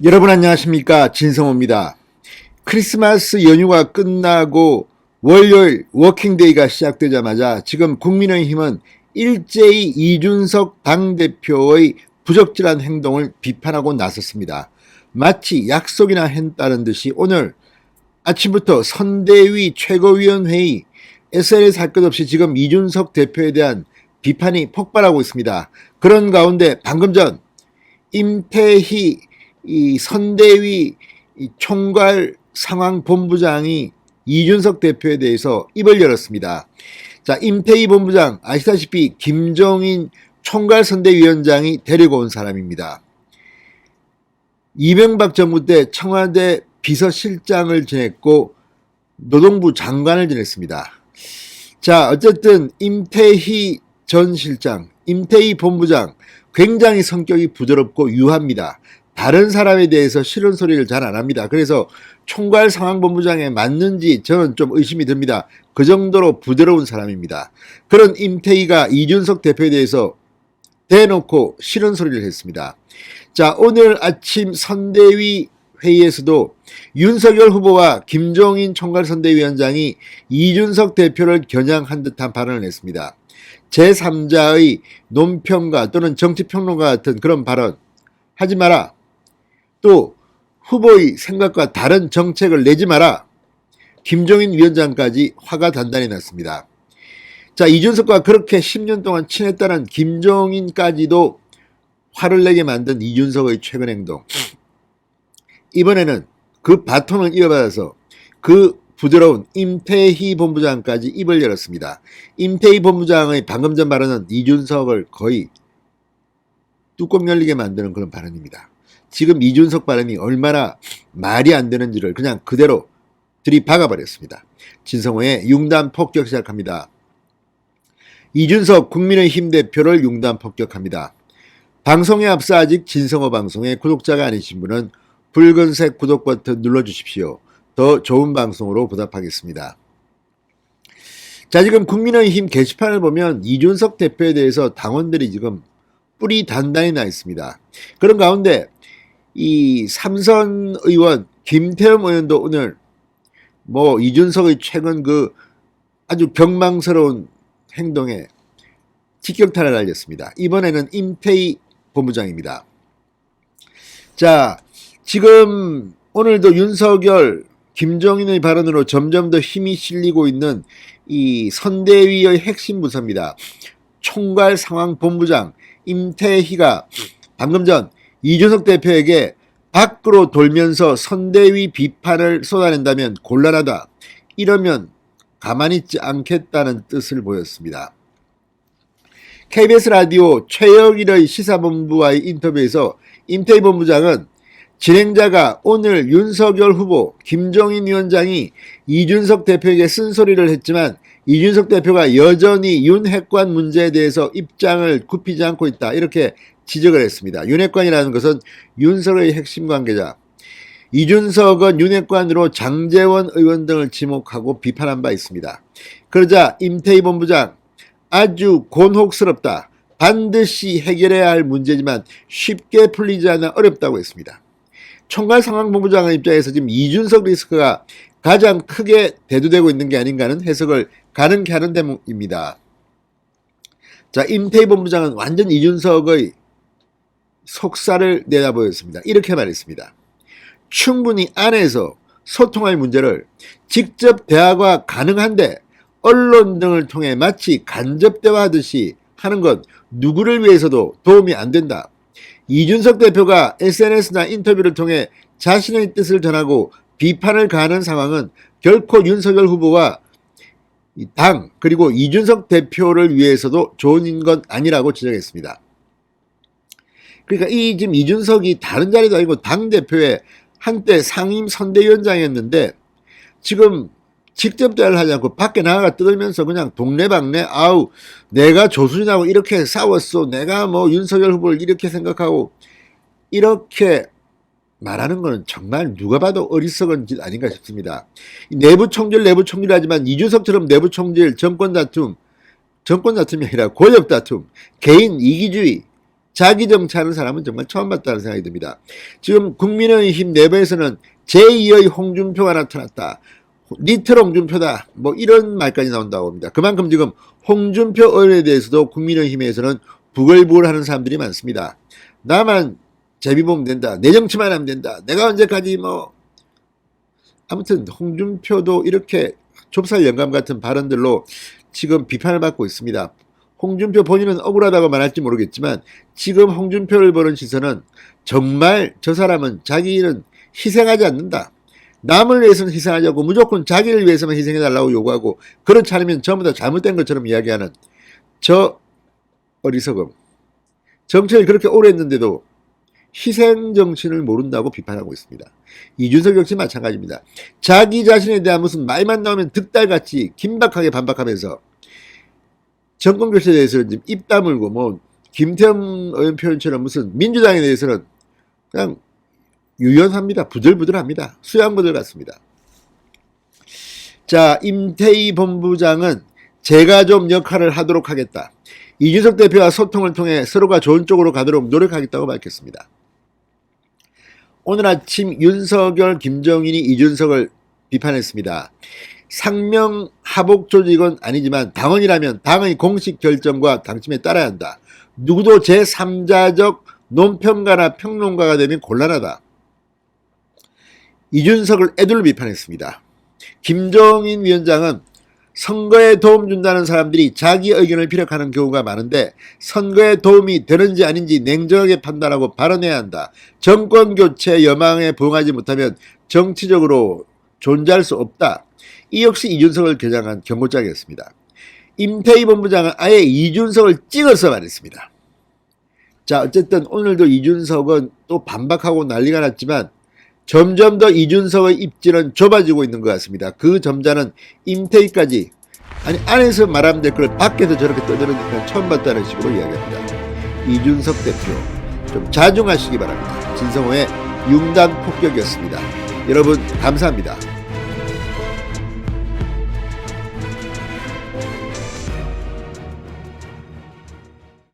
여러분 안녕하십니까, 진성호입니다. 크리스마스 연휴가 끝나고 월요일 워킹데이가 시작되자마자 지금 국민의힘은 일제히 이준석 당대표의 부적절한 행동을 비판하고 나섰습니다. 마치 약속이나 했다는 듯이 오늘 아침부터 선대위 최고위원회의 SNS 할 것 없이 지금 이준석 대표에 대한 비판이 폭발하고 있습니다. 그런 가운데 방금 전 임태희 선대위 총괄 상황본부장이 이준석 대표에 대해서 입을 열었습니다. 자, 임태희 본부장 아시다시피 김종인 총괄 선대위원장이 데리고 온 사람입니다. 이명박 정부 때 청와대 비서실장을 지냈고 노동부 장관을 지냈습니다. 자, 어쨌든 임태희 전 실장, 임태희 본부장 굉장히 성격이 부드럽고 유합니다. 다른 사람에 대해서 싫은 소리를 잘 안 합니다. 그래서 총괄 상황본부장에 맞는지 저는 좀 의심이 듭니다. 그 정도로 부드러운 사람입니다. 그런 임태희가 이준석 대표에 대해서 대놓고 싫은 소리를 했습니다. 자, 오늘 아침 선대위 회의에서도 윤석열 후보와 김종인 총괄선대위원장이 이준석 대표를 겨냥한 듯한 발언을 했습니다. 제3자의 논평가 또는 정치평론가 같은 그런 발언 하지 마라. 또 후보의 생각과 다른 정책을 내지 마라. 김종인 위원장까지 화가 단단히 났습니다. 자, 이준석과 그렇게 10년 동안 친했다는 김종인까지도 화를 내게 만든 이준석의 최근 행동. 이번에는 그 바톤을 이어받아서 그 부드러운 임태희 본부장까지 입을 열었습니다. 임태희 본부장의 방금 전 발언은 이준석을 거의 뚜껑 열리게 만드는 그런 발언입니다. 지금 이준석 발언이 얼마나 말이 안 되는지를 그냥 그대로 들이박아버렸습니다. 진성호의 융단 폭격 시작합니다. 이준석 국민의힘 대표를 융단 폭격합니다. 방송에 앞서 아직 진성호 방송의 구독자가 아니신 분은 붉은색 구독 버튼 눌러주십시오. 더 좋은 방송으로 보답하겠습니다. 자, 지금 국민의힘 게시판을 보면 이준석 대표에 대해서 당원들이 지금 뿔이 단단히 나 있습니다. 그런 가운데 이 삼선 의원 김태흠 의원도 오늘 이준석의 최근 그 아주 경망스러운 행동에 직격탄을 날렸습니다. 이번에는 임태희 본부장입니다. 자, 지금 오늘도 윤석열, 김종인의 발언으로 점점 더 힘이 실리고 있는 이 선대위의 핵심 부서입니다. 총괄 상황본부장 임태희가 방금 전 이준석 대표에게 밖으로 돌면서 선대위 비판을 쏟아낸다면 곤란하다. 이러면 가만히 있지 않겠다는 뜻을 보였습니다. KBS 라디오 최영일의 시사본부와의 인터뷰에서 임태희 본부장은 진행자가 오늘 윤석열 후보, 김종인 위원장이 이준석 대표에게 쓴소리를 했지만 이준석 대표가 여전히 윤핵관 문제에 대해서 입장을 굽히지 않고 있다. 이렇게 지적을 했습니다. 윤핵관이라는 것은 윤석의 핵심 관계자. 이준석은 윤핵관으로 장제원 의원 등을 지목하고 비판한 바 있습니다. 그러자 임태희 본부장 아주 곤혹스럽다. 반드시 해결해야 할 문제지만 쉽게 풀리지 않아 어렵다고 했습니다. 총괄 상황본부장의 입장에서 지금 이준석 리스크가 가장 크게 대두되고 있는 게 아닌가 하는 해석을 가능케 하는 대목입니다. 자, 임태희 본부장은 완전 이준석의 속살을 내다보였습니다. 이렇게 말했습니다. 충분히 안에서 소통할 문제를 직접 대화가 가능한데 언론 등을 통해 마치 간접 대화하듯이 하는 것 누구를 위해서도 도움이 안 된다. 이준석 대표가 SNS나 인터뷰를 통해 자신의 뜻을 전하고 비판을 가하는 상황은 결코 윤석열 후보와 당 그리고 이준석 대표를 위해서도 좋은 건 아니라고 지적했습니다. 그러니까 지금 이준석이 다른 자리도 아니고 당대표의 한때 상임 선대위원장이었는데 지금 직접 대화를 하지 않고 밖에 나가 떠들면서 그냥 동네방네 내가 조순이하고 이렇게 싸웠어. 내가 윤석열 후보를 이렇게 생각하고 이렇게 말하는 것은 정말 누가 봐도 어리석은 짓 아닌가 싶습니다. 내부 총질하지만 이준석처럼 내부 총질, 정권 다툼이 아니라 권력 다툼, 개인 이기주의 자기 정치하는 사람은 정말 처음 봤다는 생각이 듭니다. 지금 국민의힘 내부에서는 제2의 홍준표가 나타났다. 리틀 홍준표다. 뭐 이런 말까지 나온다고 합니다. 그만큼 지금 홍준표 의원에 대해서도 국민의힘에서는 부글부글하는 사람들이 많습니다. 나만 제비 보면 된다. 내 정치만 하면 된다. 내가 언제까지 뭐 아무튼 홍준표도 이렇게 좁쌀 영감 같은 발언들로 지금 비판을 받고 있습니다. 홍준표 본인은 억울하다고 말할지 모르겠지만 지금 홍준표를 보는 시선은 정말 저 사람은 자기는 희생하지 않는다. 남을 위해서는 희생하지 않고 무조건 자기를 위해서만 희생해달라고 요구하고 그렇지 않으면 전부 다 잘못된 것처럼 이야기하는 저 어리석음. 정치를 그렇게 오래 했는데도 희생 정신을 모른다고 비판하고 있습니다. 이준석 역시 마찬가지입니다. 자기 자신에 대한 무슨 말만 나오면 득달같이 긴박하게 반박하면서 정권교체에 대해서는 지금 입 다물고 뭐 김태형 의원 표현처럼 무슨 민주당에 대해서는 그냥 유연합니다. 부들부들합니다. 수양부들 같습니다. 자, 임태희 본부장은 제가 좀 역할을 하도록 하겠다. 이준석 대표와 소통을 통해 서로가 좋은 쪽으로 가도록 노력하겠다고 밝혔습니다. 오늘 아침 윤석열, 김정인이 이준석을 비판했습니다. 상명 하복 조직은 아니지만 당원이라면 당의 공식 결정과 당침에 따라야 한다. 누구도 제3자적 논평가나 평론가가 되면 곤란하다. 이준석을 애둘러 비판했습니다. 김종인 위원장은 선거에 도움 준다는 사람들이 자기 의견을 피력하는 경우가 많은데 선거에 도움이 되는지 아닌지 냉정하게 판단하고 발언해야 한다. 정권교체 여망에 부응하지 못하면 정치적으로 존재할 수 없다. 이 역시 이준석을 겨냥한 경고장이었습니다. 임태희 본부장은 아예 이준석을 찍어서 말했습니다. 자, 어쨌든 오늘도 이준석은 또 반박하고 난리가 났지만 점점 더 이준석의 입지는 좁아지고 있는 것 같습니다. 그 점자는 임태희까지 아니 안에서 말하면 될 걸 밖에서 저렇게 떠드는 처음 봤다는 식으로 이야기합니다. 이준석 대표 좀 자중하시기 바랍니다. 진성호의 융단 폭격이었습니다. 여러분 감사합니다.